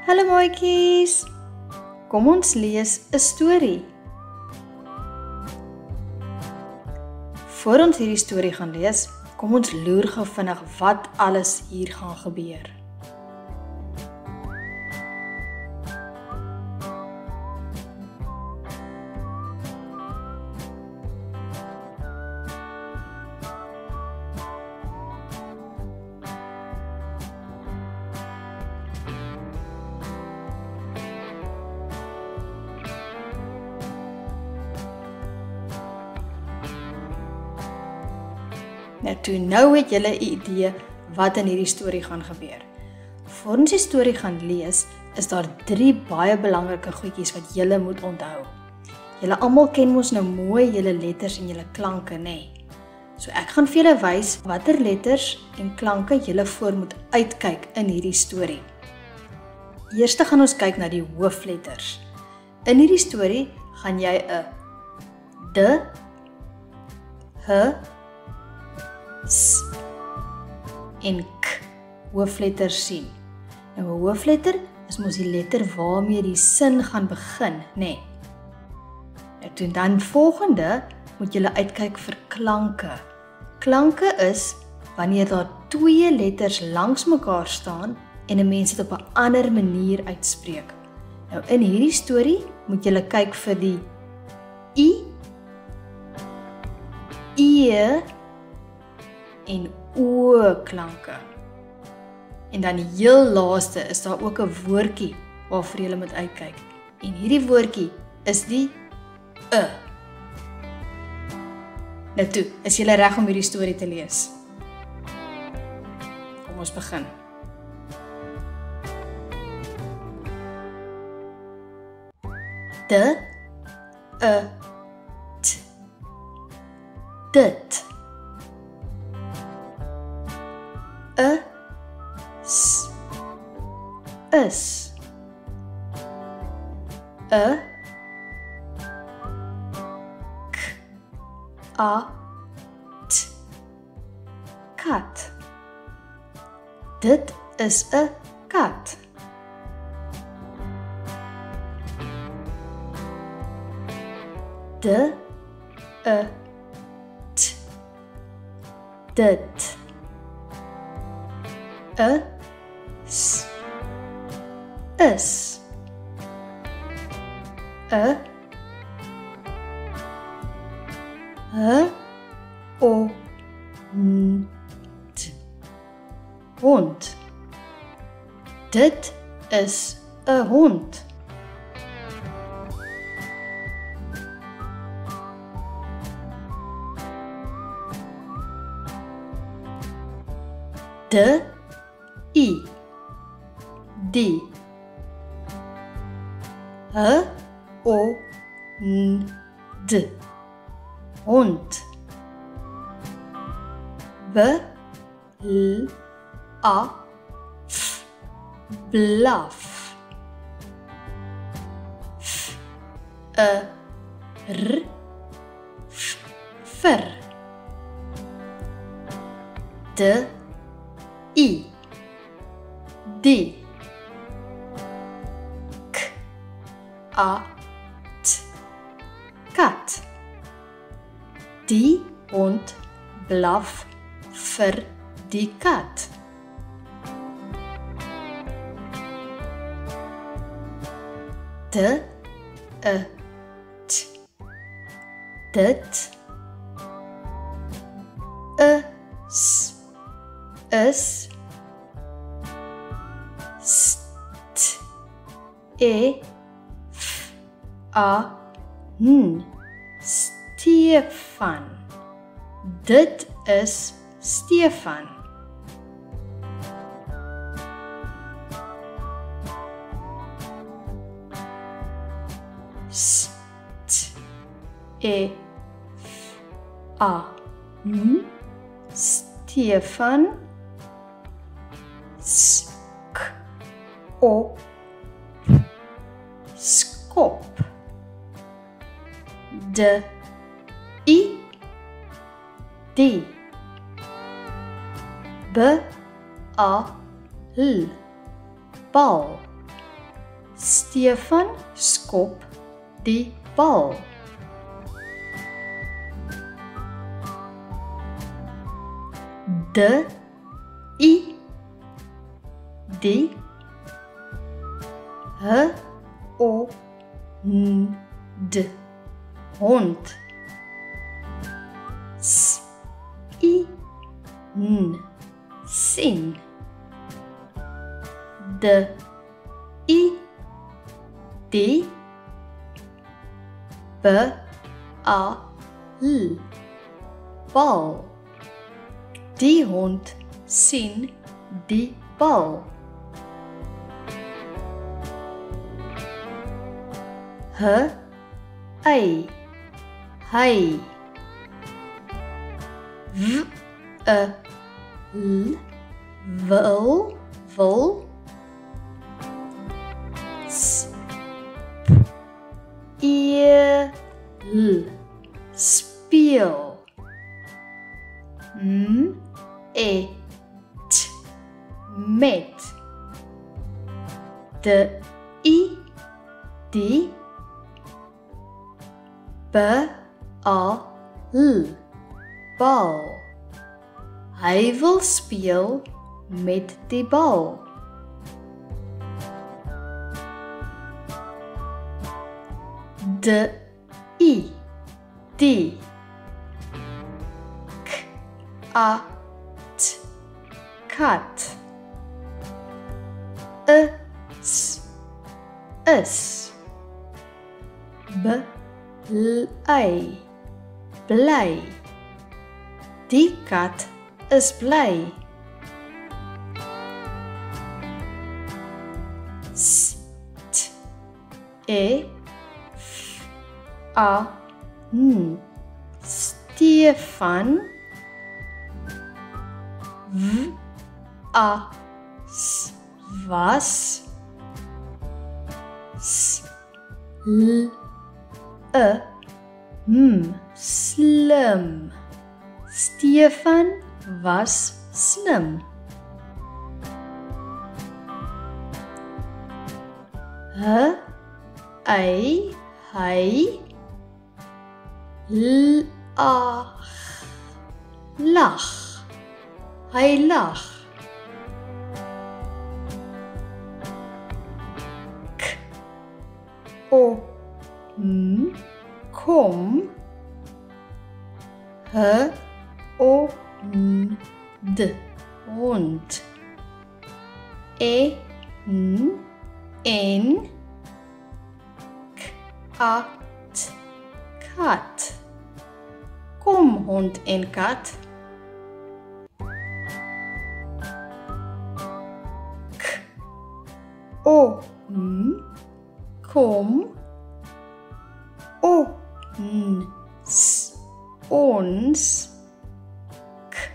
Hallo maatjies, kom ons lees 'n storie. Voor ons hierdie storie gaan lees, kom ons loer gou vinnig wat alles hier gaan gebeur. Nou het julle 'n idee wat in hierdie storie gaan gebeur. Voor ons die storie gaan lees, is daar 3 baie belangrike goedjies wat julle moet onthou. Julle almal ken mos nou mooi julle letters en julle klanke, nê? So ek gaan vir julle wys watter letters en klanke julle voor moet uitkyk in hierdie storie. Eerste gaan ons kyk na die hoofletters. In hierdie storie gaan jy 'n D, H, S en K hoofletters sien. Nou 'n hoofletter is mos die letter waarmee die sin gaan begin, nê? Nou dan volgende moet jy uitkyk vir klanke. Klanke is wanneer daar 2 letters langs mekaar staan en 'n mens dit op 'n ander manier uitspreek. Nou in hierdie storie moet jy kyk vir die I, E en O klanke. En dan die heel laaste is daar ook 'n woordjie waarvoor jy moet uitkyk. En hierdie woordjie is die E. Nou toe, is jy reg om hierdie storie te lees? Kom ons begin. D, E, T. Dit. S, is. K, A, T. Kat. Dit is 'n kat. D, E, T. Dit. S, is. H, O, N, T. Hond. Dit is 'n hond. D, I, die. H, O, N, D. Hond. B, L, A, F. Blaf. F, R, F, ver. D, I, die. K, A, T. Kat. Die hond blaf vir die kat. D, E, T. Dit. S, is. St, E, F, A, N. Stefan. Dit is Stefan. St, E, F, A, N. Stefan. Sk, O, skop. D, I, die. B, A, L, bal. Stefan skop die bal. De, I, die, H, O, N, D, hond. S, I, N, sien. De, I, die, B, A, L, bal. Die hond sien die bal. H, ei, hy. W, L, wil. S, P, E, L, speel. M, E, T, met. De, I, die, B, A, L, bal. Hy wil speel met die bal. De, I, die. K, A, T, kat. S, is. B, bly, bly. Die kat is bly. S, T, E, F, A, N. Stefan. W, A, S, was. S, L, E, M, slim. Stefan was slim. H, ei, hy. L, A, lach. Hy lag. K, O, M, kom. H, O, N, D, hond. E, N, K, A, T, kat. Kom hond en kat. K, O, M, kom. O, N, S, ons. K,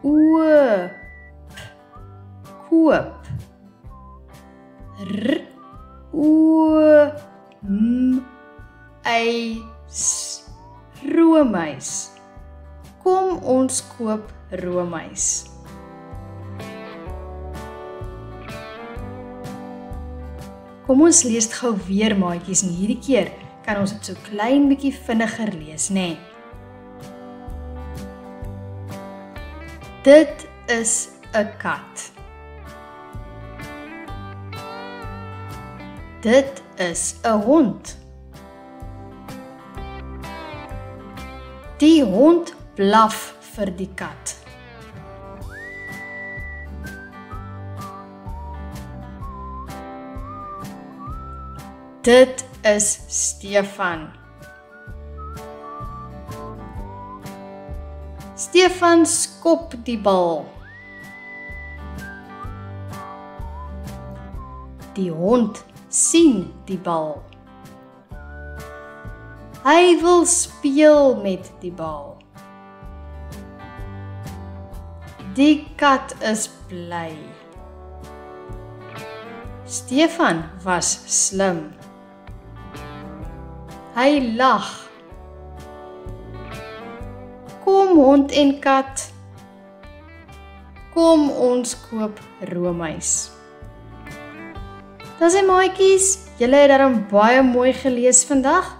oop, koop. R, O, M, ei, s, roomys. Kom ons koop roomys. Kom ons lees dit gou weer, maatjies, en hierdie keer kan ons dit so klein bietjie vinniger lees, nê? Dit is 'n kat. Dit is 'n hond. Die hond blaf vir die kat. Dit is Stefan. Stefan skop die bal. Die hond sien die bal. Hy wil speel met die bal. Die kat is bly. Stefan was slim. Hy lag. Kom hond en kat. Kom ons koop roomys. Dan sy maatjies, julle het daarom baie mooi gelees vandag.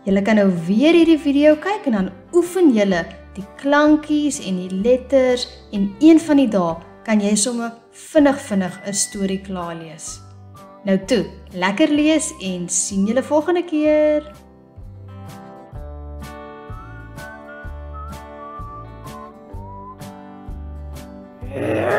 Julle kan nou weer hierdie video kyk en dan oefen julle die klankies en die letters en een van die dae kan jy sommer vinnig 'n storie klaar lees. Nou toe, lekker lees en sien julle volgende keer. Yeah.